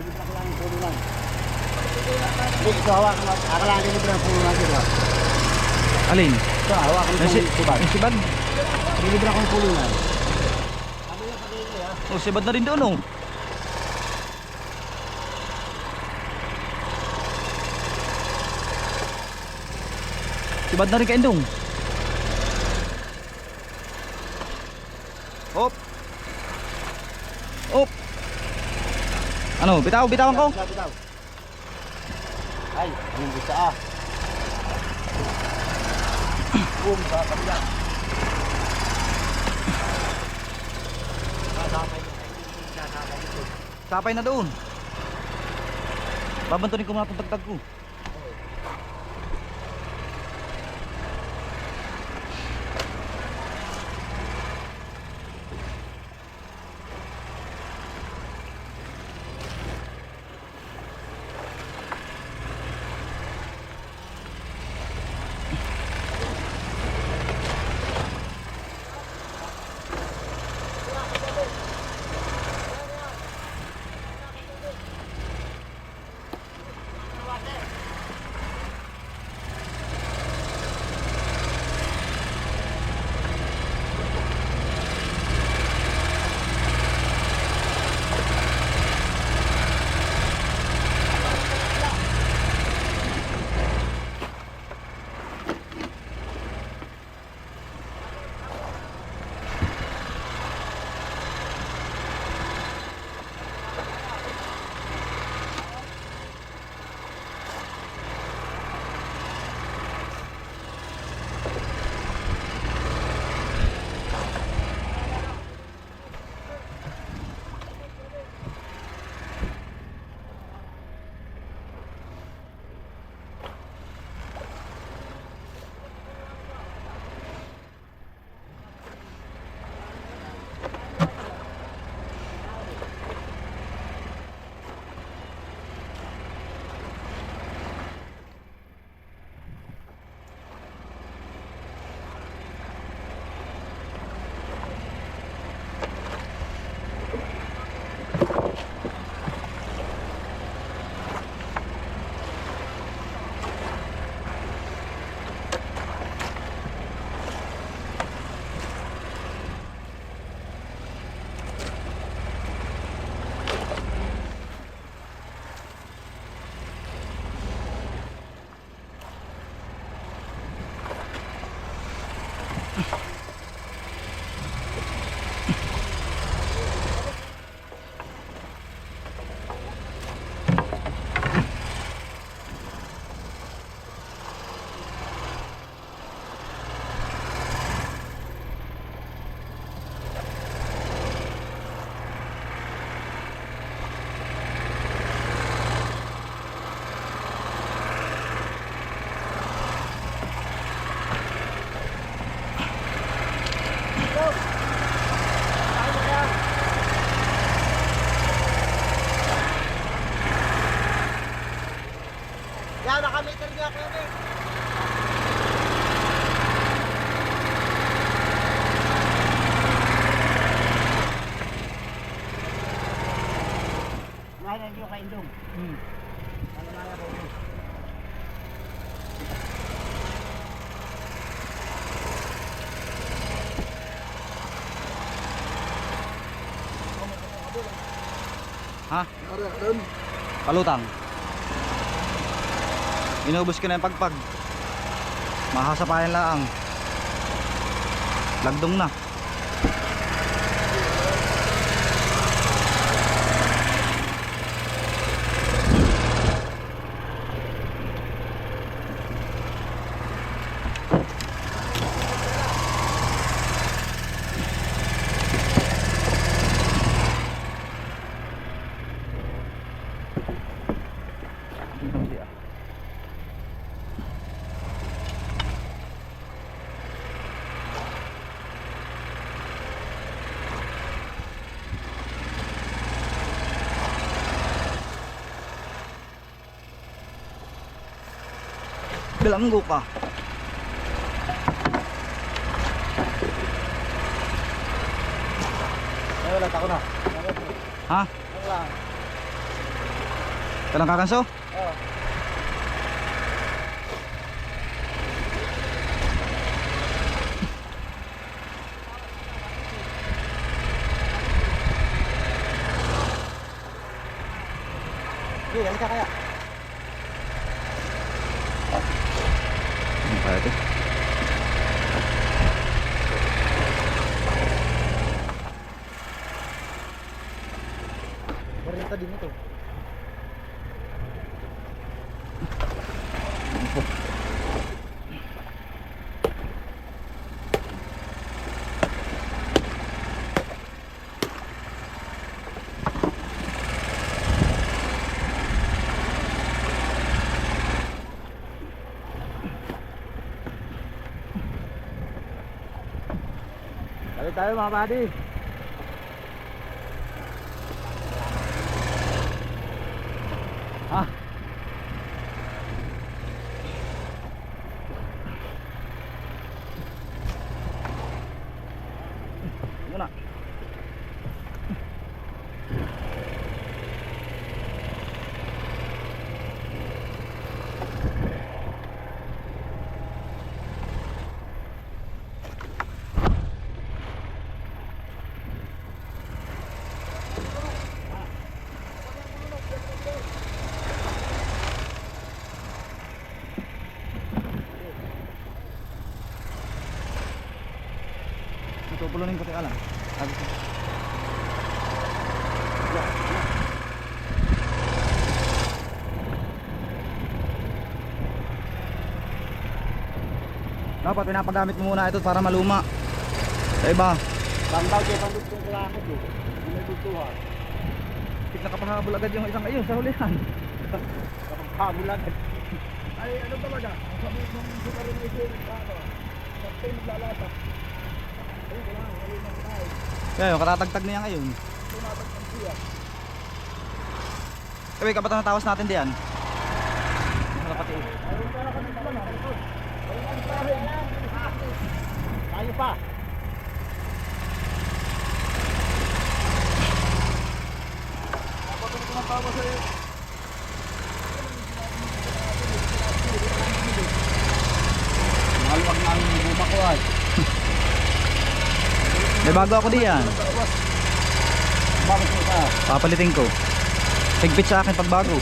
Lilibra ko lang yung pulungan. Hindi, ito hawakan mo. Ako lang lilibra ang pulungan dito. Alin? Ito, hawakan mo yung sibad. Yung sibad? Lilibra ko yung pulungan. Sabi niya sa dito ha. Oh, sibad na rin doon oh. Sibad na rin kay Indong. Hop. Hop. Ano, bitawan ko? Bitaw. Ay, anong bisa ah. Boom, sa kabila. Sapay na doon. Babantunin ko muna itong tagtag ko. Yan, nakameter niya ako yun eh. Mahal niyo kay Indong. Ano na ako? Ha? Palutang. Inubos ko na yung pagpag. Mahasapayan lang. Lagdong na. Bilanggo ka. Ay, wala, tako na. Ha? Wala. Kailang kakanso? Oo. Okay, halika kaya. Ano kaya ito? Berita din ito. Balik tayo mga buddy. Ah. Muna. Ito pulunin ko teka lang. Sabi ko. Dapat pinapagamit mo muna ito para maluma. Sa iba, Bambaw kayo pang gusto ko lang ito. May butuhan. tik nakapahabol agad yung isang ayun sa hulihan. Kapaghabol agad. Ay, ano talaga? Sabi nung sukarin na ito, kapag naglalata. Ayun, kailangan, ayun na tayo. Kaya yung katatagtag niya ngayon. Tumatagtag siya. Kaya kapat na tawas natin diyan. Nakapati. Ayun ka na kami pala na. Ayun ang trahe. Tayo pa. Kapag ito na tawa sa'yo. Maluwag na ang bumakuhay. May bago ako diyan. Bakit mo ka? Papalitin ko. Higpit sa akin pag bago.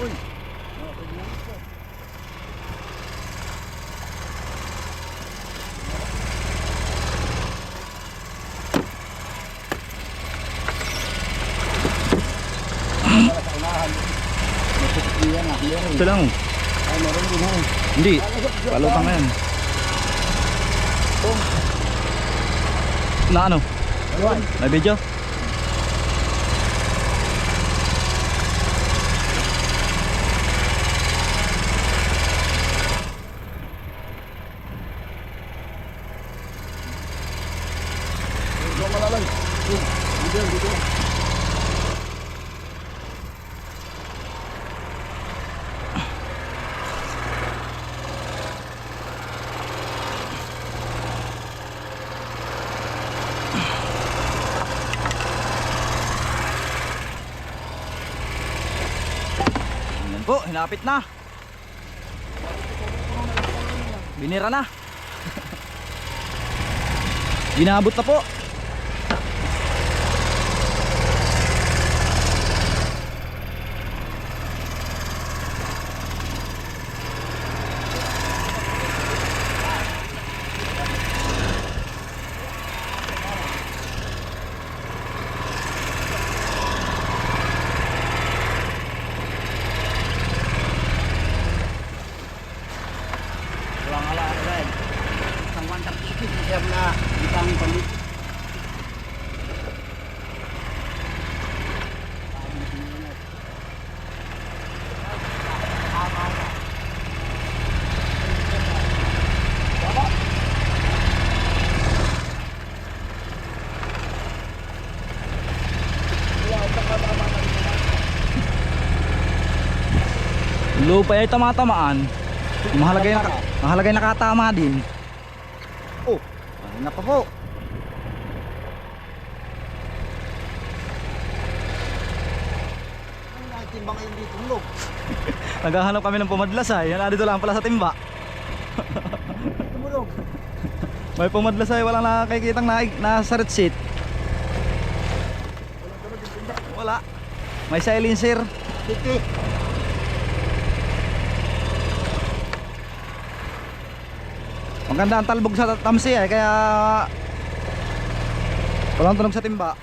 Uy. Ito lang. Ay, meron din ho. Hindi. Palutang na yan. Na ano? Ayun. May video? Ito malalay. Dito. Ayan po, hinapit na. Binira na. Ginabot na po. Walang alaan rin. Isang wantang ikit siya na itang palit. Lupa ay tamatamaan. Mahalagay nakatama din. Oh, ano na pa po? timba ngayon dito, tulog. Naghahanap kami ng pumadlasay. Yan, dito lang pala sa timba. Tumulog. May pumadlasay, walang nakikitang nasa receipt. Walang tamad yung timba. Wala. May silencer. Titi. Maganda ang talbog sa tamsi kaya walang tunog sa timba.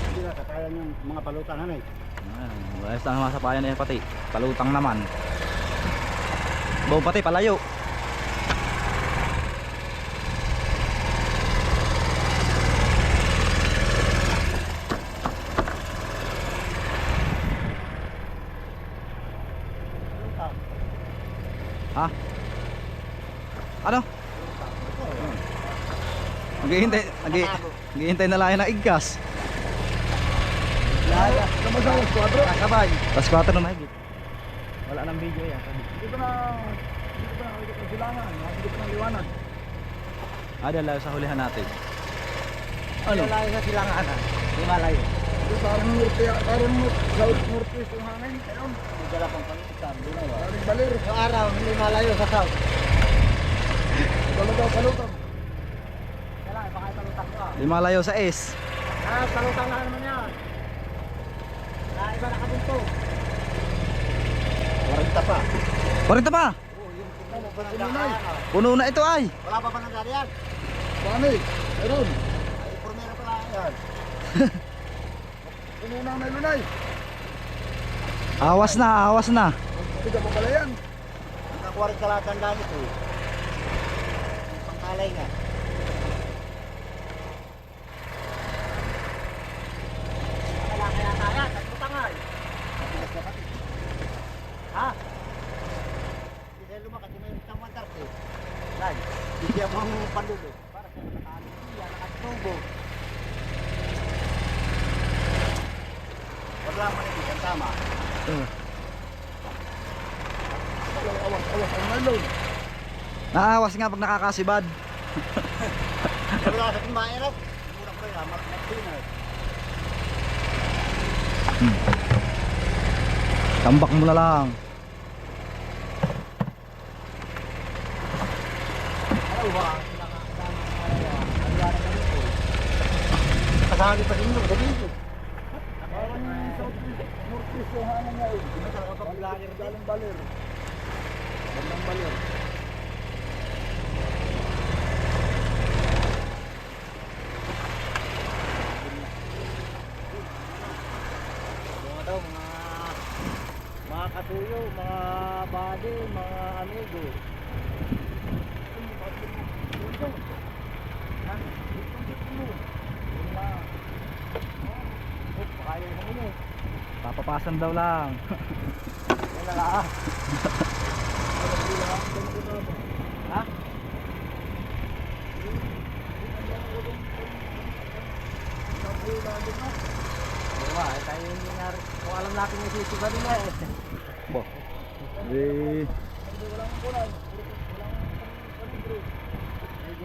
Hindi na katayan yung mga palutan eh. Ayos na naman sa payan eh pati. Palutang naman. Buong pati palayo. Ha? Ano? Naghihintay na lang ng igkas. Laya. Kamasang squadro. Kasabay. Tas 4 na mahigit. Wala nang video yan. Hindi ko na nakikita ng silangan. Nakikita ko ng liwanag. Dalaw sa hulihan natin. Ano? Layo sa silangan. Hindi malayo. Ito parang norte yung hangin. Ayun. May dala pang panitan. Maraming balir. Yung araw, hindi malayo sa south. Dala daw palutang. Kailangan, baka palutang ko. Di malayo sa S. Palutang na naman yan. Iba na kabunto. 40 pa. 40 pa. Puno na eh. Puno na ito ay. Wala pa ba nangyari yan? Paano eh? Meron. Ay, purmera pala yan. Puno na may lunay. Awas na. Hindi ka pa pala yan. Nakakuha rin kalatan ang gamit eh. Pangkalay nga. Kaya tayo, tagputangay. Ha? Hindi siya lumakas, hindi may isang mantar eh. Dahil, hindi siya mga pandulo. Para siya nakatubo. Wala man hindi siya tama. Awas ang nalon. Naawas nga pag nakakasibad. Wala sa kumairap. Mura ko rin, mag-dinner. Tambak mo na lang. Ano ba? Kasali pa rin yung ganito. Parang northeast yung hangin nga eh. Hindi ka nakapag-vlogger galing balir. Bandang balir. Mga katuyo, mga body, mga amigo. Papapasan daw lang. Wala lang. Ha? Diba, tayo hindi nga rin. Kung alam natin yung sisiba nila eh. Bo. Eh, Hindi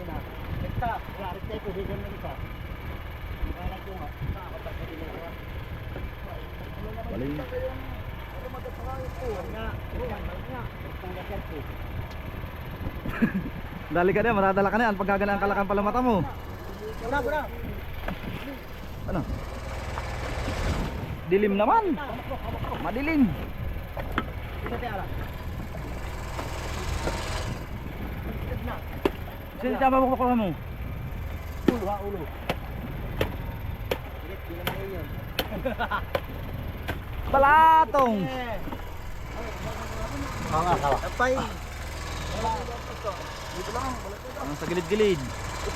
na. Basta, wala rin tayo kung higan ng isa. Wala ko nga. Nakakapat sa nila. Baling. Dali ka na, maradala ka na yan. Pagkagana ang kalakan pala mata mo. Wala. Ano? Dilim naman. Madilim. Sino tama mo kukuha mo? Ulo. Balatong. Mga kawa. Apay. Dito lang. Ang sa gilid-gilid.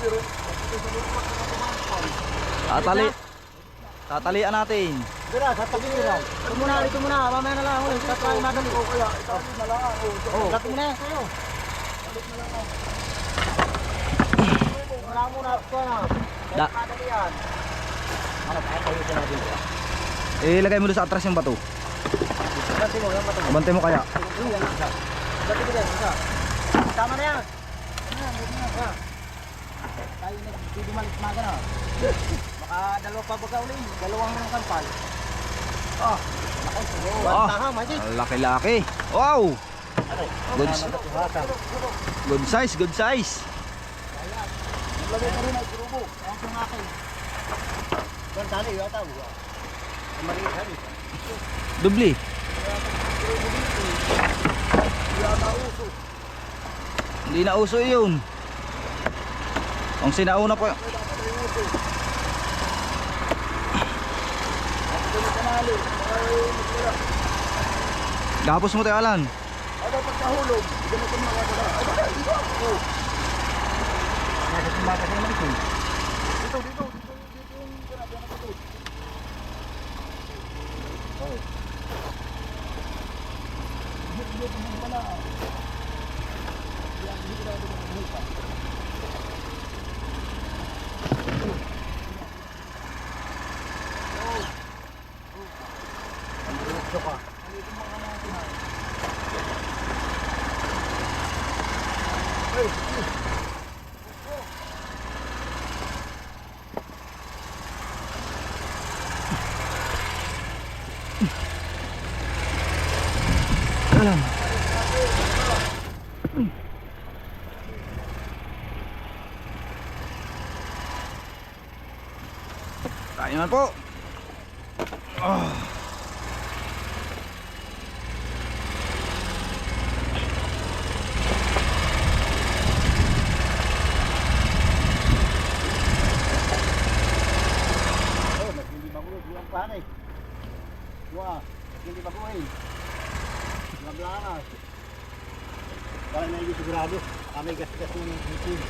Pero, Tatalian natin. Dira, sa tagiran. Ito muna. Mamaya na lang. Tatry madali. Kaya, itali na lang. Dating na yan sa'yo. Wala muna. Ito na. Da. Madali yan. Ano, tayo sa natin. Ilagay mo doon sa atras yung bato. Bante mo, yan ba ito? Abante mo kaya. Yan. Ba't ko din? Isa. Tama na yan. Tayo nagdidumalik maga na. Baka dalawa pa baga ulit. Dalawang kampal. Oh. Ako, siguro. Oh, Taha, magic. laki-laki. Wow! Good, good size, good size. Lagay ko rin ay grubo. Ang pangakay. Buwan tali, yata. Ang maliit hali. Dubli. Yata uso. Hindi na uso yun. Ang sinauna po. Gapos mo tayo, Alan. Ano pag nahulog? Hindi mo kung makakala. Ay, baka, dito. Oh. Bakit yung bata kayo naman ito? Dito. Dito yung sinabi na ito. Oh. Dito mo pala. Hindi ko na ito makakita. Ka. Kain naman po. Oh. Pare. Wah, hindi pa kumain. Nablangas. Para na yung sigurado. Kami gas-gas ng YouTube.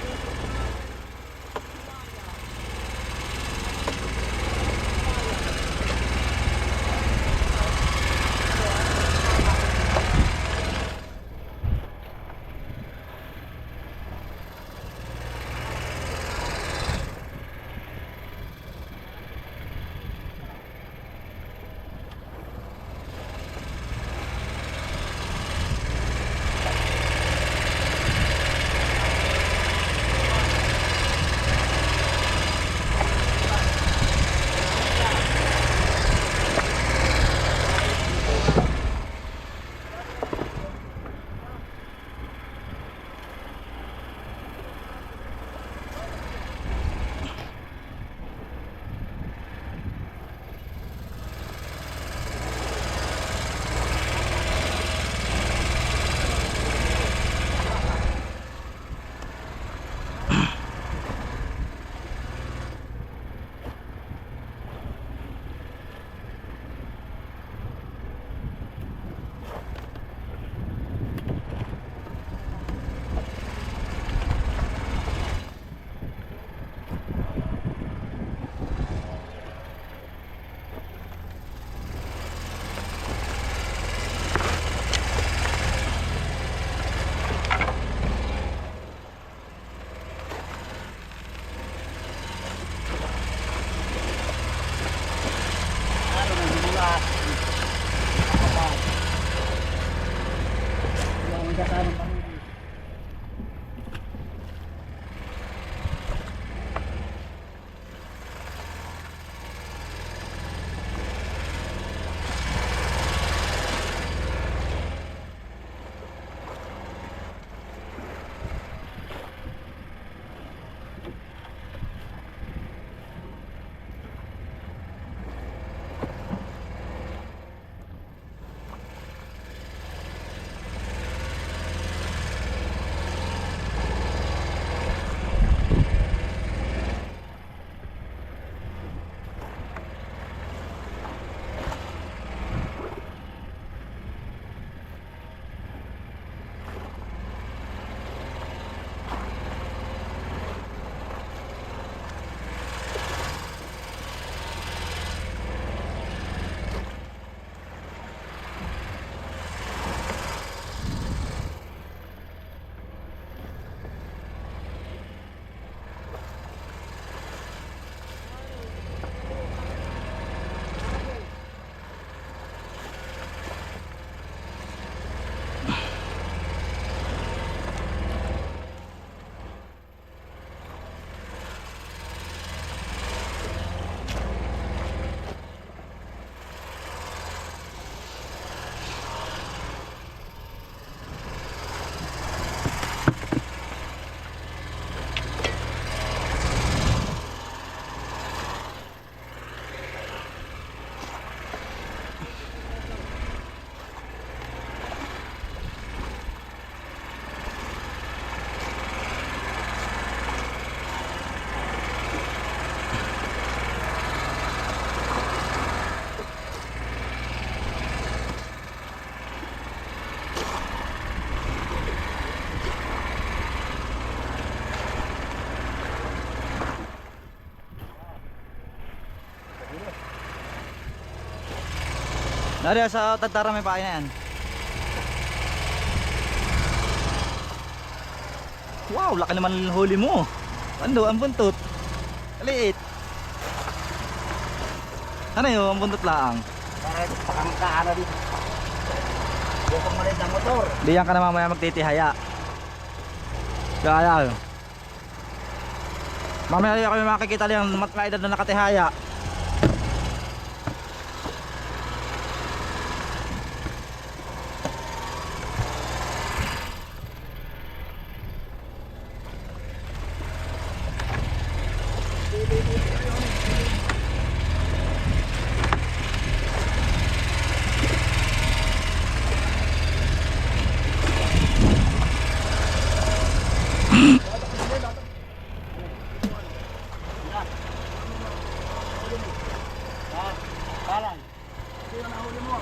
Nari sa Tantara may pain na yan. Wow, laki naman ng huli mo. Ano, ang buntot. Kaliit. Ano yun, ang buntot laang? Para pakamagkaano dito. Bukong maliit ang motor. Diyan ka na mamaya magtitihaya. Kaya mamaya kami makikita lang mga edad na nakatihaya. Kalan. Ito yung nahuli mo.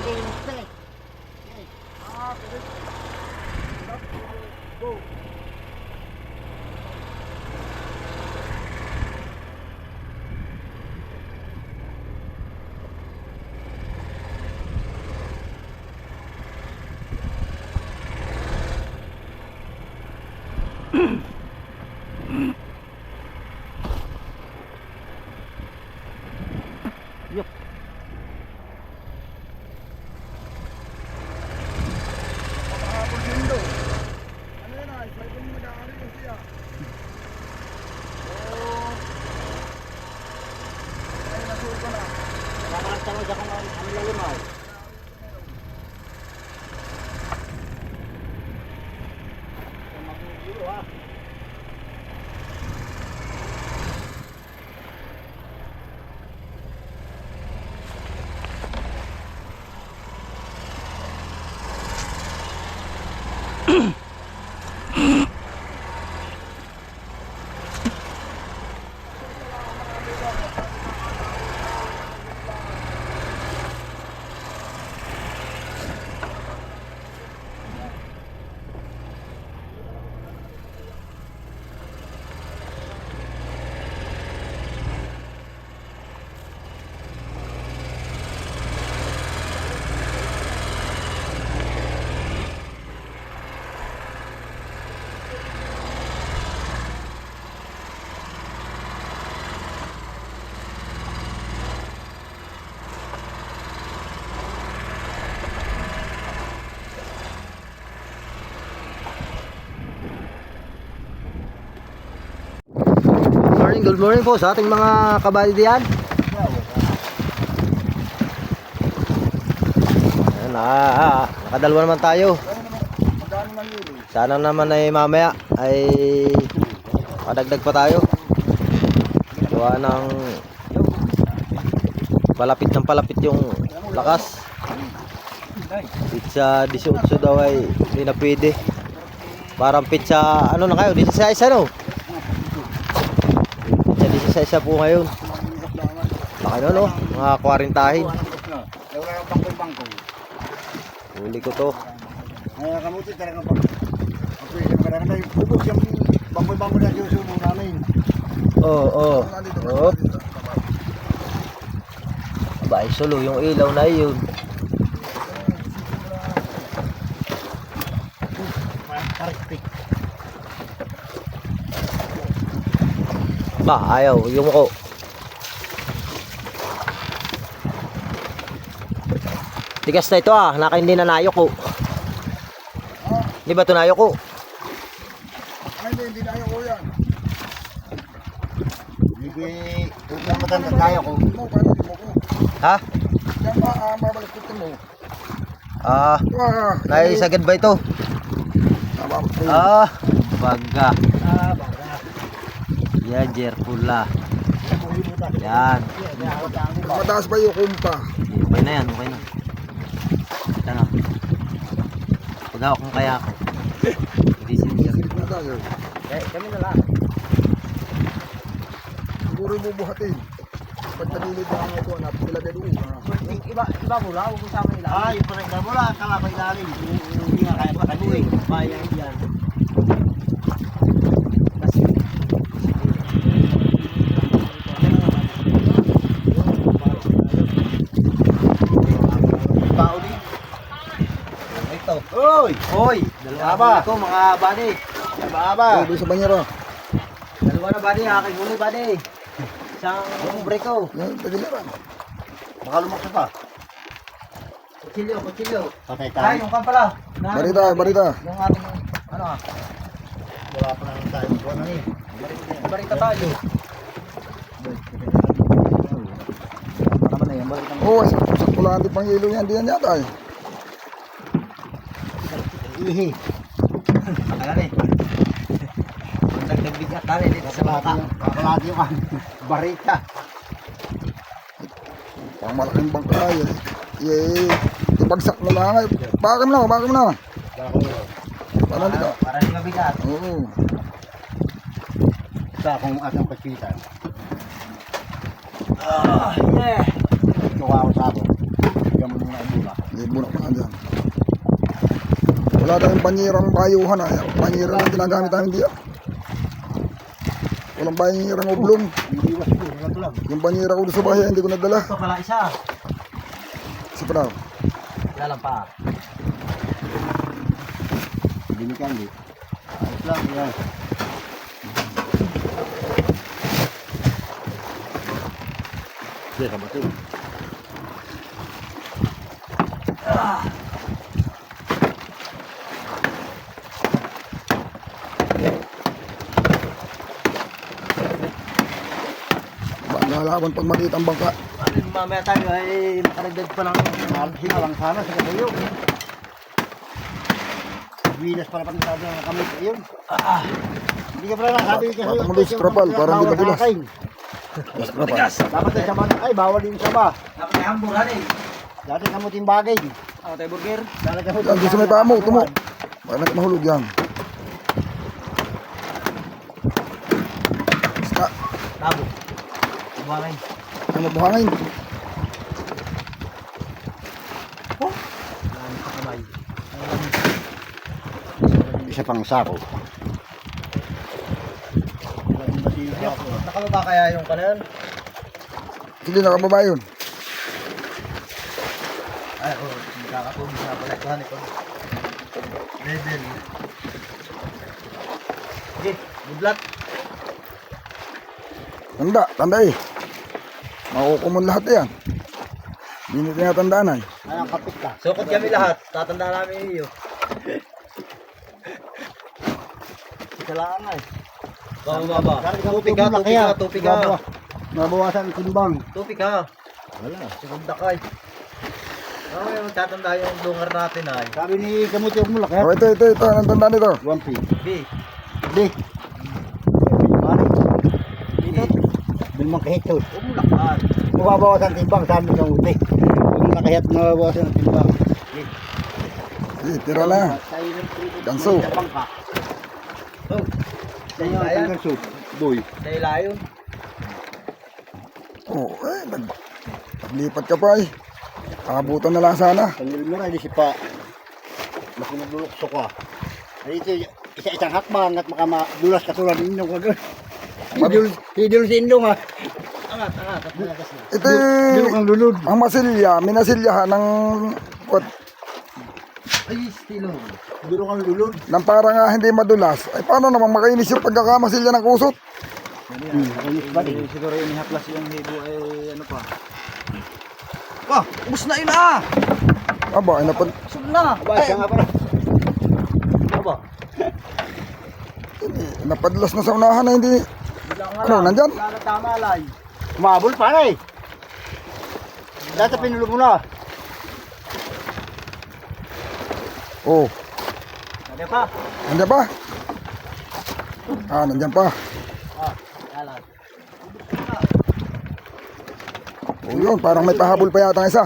Hindi, hindi. Go. Yup. Pakahapon mundo. Ano yan ay? Sa ibang mag-aari yung siya. Ay, nasuot ko na. Nakakatawag ako ng ano lalimaw. Magugulo ha. Good morning po sa ating mga kabady diyan. Ayan, nakadalawa naman tayo. Sana naman ay mamaya ay padagdag pa tayo. Gawa ng palapit ng palapit yung lakas. Pizza 18 daw ay hindi na pwede. Parang pizza ano na kayo, 16 ano? Sa isa po ngayon. Baka ano no, mga 40. Huli ko to. Ay, kamuti talaga pag parang may bubog yung bangkoy-bangkoy na susubo namin. Oo. Aba, ay solo yung ilaw na yun. Ba, ayaw, yung ko. Tigas na ito naka hindi na nayo ko. Di ba ito nayo ko? Ay, hindi na ayaw ko yan. Hindi kung matanda tayo ko. Ha? Yan ba, babalik ko mo. Naisagad ba ito? Baga. Baga. Yajer pula. Yan. Mataas ba yung kumpa? Okay na yan, okay na. Ito na. Paghawak mo kaya ako. Hindi siya. Kami na lang. Siguro bubuhatin. Pag nalilid na ako ito, napilagay doon. Iba mula, huwag ko sama ilalim. Yung parang mula, akala ko ilalim. Hindi nga kaya pa kami. Bayang yan. Hoy! Hoy! Dalawa ba? Ito mga buddy. Dalawa ba? Oh, doon sa banyera. Dalawa na buddy, aking huli buddy. Isang breko. Yan, tagilaran. Baka lumaksa pa. Kutsilyo, kutsilyo. Patay tayo. Ay, yung kan pala. Barita, barita. Yung ating, ano ah, Wala pa naman tayo. Buwan na eh. barita tayo. Ano naman na yan, barita. Oh, sa kulante pang yelo yan. Di yan yata eh. Ihi. Alam eh. Nagbigat tayo dito sa bata. Kakalati yung barita. Pang malaking bangka yan. Ibagsak mo lang. Bakit mo na, bakit mo na. Parang di ka. Para di mabigat. Oo. Sa kung asang paspitan. Yeah. Kuha ako sa ako. Bigyan mo muna ang bula. Libo na pa dyan. Wala tayong panyerang bayuhan ah. Panyera lang ginagamit namin diyan. Walang panyerang oblong. Hindi iwas ko. Wala lang. Yung panyera ko doon sa bahay hindi ko nadala. Ito pala isa. Isa pa daw. Lalang pa. Hindi ni Candy. Ayos lang yan. Hindi ka ba ito? Maghalaban pag maliit ang bangka. Mamaya tayo ay makaragdag pa ng hinga lang sana sa kabuyo. Winas para pang sabi ng kami yun. Hindi ka pala nasabi kasi Patang mo doon sa trapal para hindi madulas. Mas trapal. Dapat ay sama ay bawal din sama. Dapat may hamburan eh. Dati kamuting bagay. Ako tayo burger. Dati kamuting Yan, doon sa may paa mo, tumo. Para natin mahulog yan. Basta, Tabo. Buhangin. ano buhangin? Maraming sa kamay. Isa pang sako. Nakababa kaya yung kanan? Hindi nakababa yun. Ay, oh, nakakatubig na pala. Tuhan ito. Level. Sige, budlat. Tanda, tanda eh. Makukumon lahat yan. Hindi nyo tinatandaan ay. Ay, ang kapit ka. Sukot kami lahat. Tatanda namin iyo. Isa lang ay. Baba. Tupig ka, tupig ka. Nabawasan ang timbang. Tupig ka. Wala. Sigunda ka eh. Okay, magtatanda yung lungar natin ay. Sabi ni Kamuti huwag mo laki. Oh, ito. Anong tandaan nito? 1P. B. Di. Mari. Dito. Bilmang kahito. Huwag mo lakad. Mababawasan ang timbang. Sabi ng uti. Huwag mo nakahit mababawasan ang timbang. Sige, tira na. Ganso. Oh, Kaya ang ganso. Boy. dahil layo. Oh, naglipat ka pa eh. Abutan na lang sana. Pangilin mo na, hindi si pa. Mas maglulukso ka. Dito, isa-isang hakbang at makamadulas katulad ninyo ko doon. Hidul si Indong ha. Angat. Ito Dilo kang lulod. ang masilya, minasilyahan ng Ay, stilo. Dilo kang lulod. nang para nga hindi madulas. Ay paano naman makainis yung pagkakamasilya ng kusot? Ayos ba din? Siguro yung haplas yung hibo ay ano pa. Ah, ubus na yun ah! Aba, ay Sub na! Aba, siya nga pala. Aba, napadlas na sa unahan na hindi. Ano, nandyan? wala na tama lay. Kumabol pa na eh. Dati pinulog mo na. Oh, Ano pa? nandyan pa? Ah, nandyan pa. Ah, yalan. Oh, yun, parang may pahabol pa yata ang isa.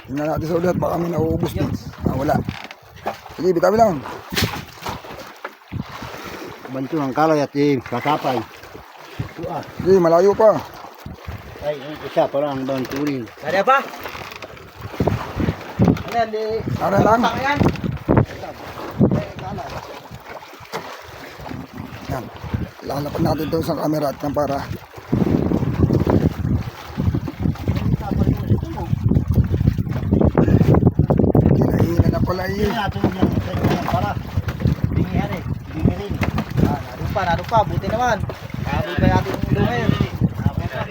Tingnan natin sa ulit, baka may nauubos din. Ah, wala. Sige, bitabi lang. Banto ng kalay at kasapay. Ito ah. Sige, malayo pa. Ay, yung isa parang doon tunin. Ano pa? Ano yan, di... Ano lang? Tama yan? Yan. Lalapag natin ito sa camera at yan para natulog lang sa para. Bingihan eh. Bingi rin. Nado pa, buti naman. Kabi pa natin yung ulo ngayon. Ako pa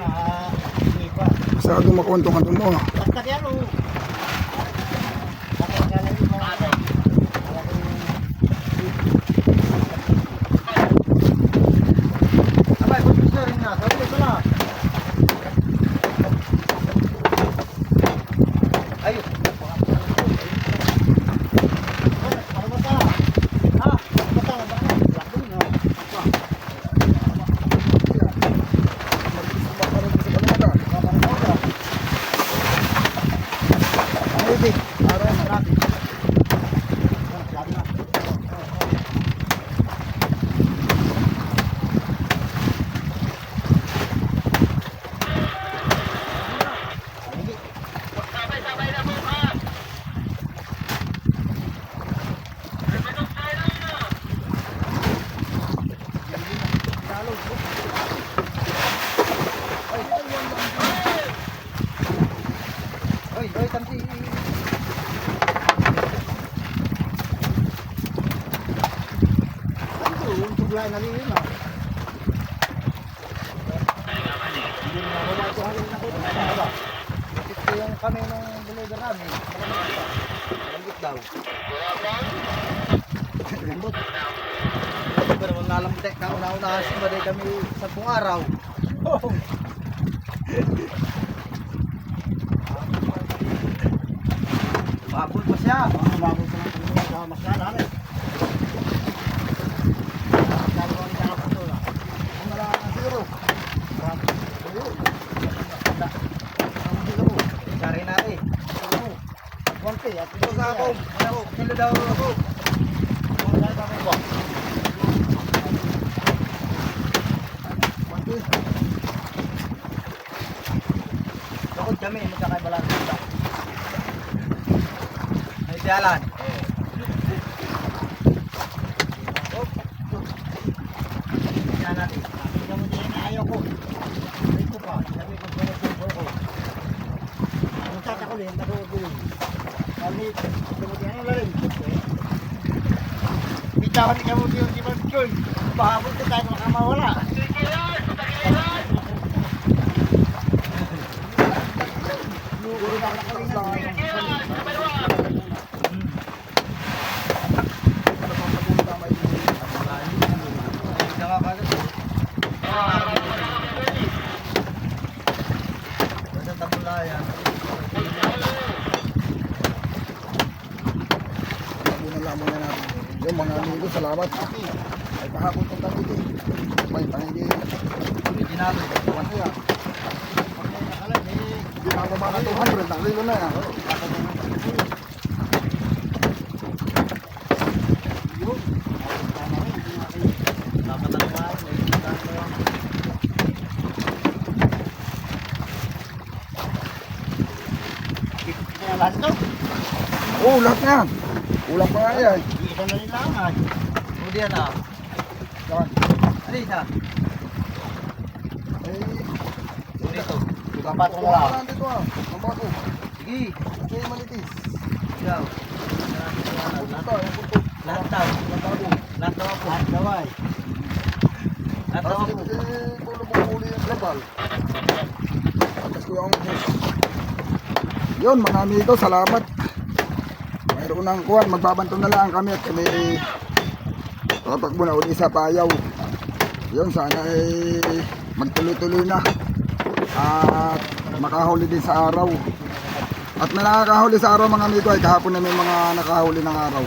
bingi pa. Masyado makuntong-kuntong mo. Basta yan o. Bakit ka lang yung mga ano? Abay, kung gusto rin nga, sabi ko na. Ayun. Oy, tamsi. Yung tugla na rin yun ah. Hindi na ako matuhalin na ko. Ito yung kami nung deliver namin. Malambot daw. Lambot. Pero mga nalambot na una-una siya kami 10 araw. Mabot pa siya. Bago sa mga sa masala rin. Bago ang tao ko na. Ang maraming siguro. Sari natin. Konti at Ito sa ako. Ano, kilo daw ako. Tukod kami, magkakaibalan dito. Ay, jalan. Yan natin. Sabi mo din ayaw ko. Ito pa, sabi ko ko. Ang tata ko din, nakukuloy. Sabi mo din ano rin. Bitawan ni kamu din di ba? Pahabol ka tayo makamawala. Basta tabulayan. Muna natin. Yung mga amigo, salamat. Ay kahapon itong dito. May pangigil. Original. Kaya, hindi na ako mga 200 ang kilo na yan. Lahat to. Oo, lahat yan. Kulang pa nga yan. Isa na rin lang ah. Hindi yan ah. Yan. Ano isa? Eh, Dito. Kapat na kulang lang. pa lang dito ah. Ang bago. Sige. Okay, malitis. Ikaw. Punta, yung punto. Lahat daw. Ang bago. Lahat daw ako. Lahat daw ay. Lahat daw Tapos ako. pulo mo huli yung global. Tapos ko yung bus. Yun mga amigo, salamat. Mayroon ng kuwan, magbabanto na lang kami at kami tatakbo na uli sa payaw. Yun, sana ay magtuloy-tuloy na at makahuli din sa araw. At may nakakahuli sa araw mga amigo ay kahapon na may mga nakahuli ng araw.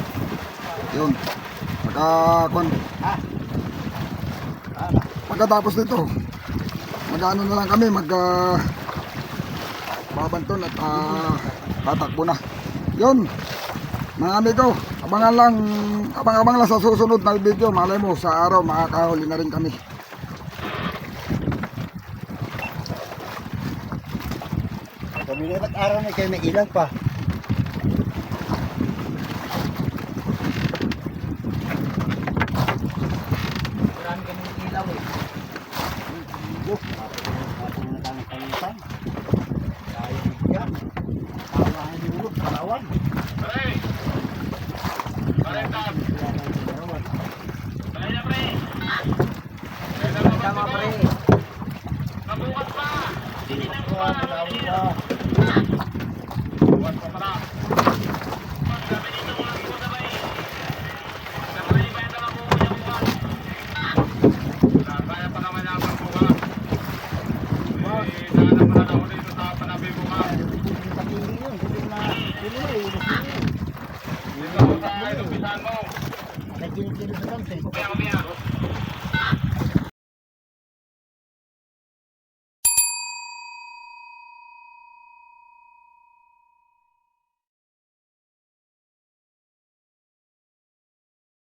Yun, pagkatapos nito mag-ano na lang kami babanton at tatakbo na. Yun mga amigo, abang-abang lang sa susunod na video. Malay mo sa araw makakahuli na rin kami. Kami na araw na kayo may ilang pa. Marami kami ilaw eh. Yo, ako na tanong kalitan. Dahil bigyan. Tawa ang dulo, parawan. Tama pre. Nagkinig-kinig sa kamsin.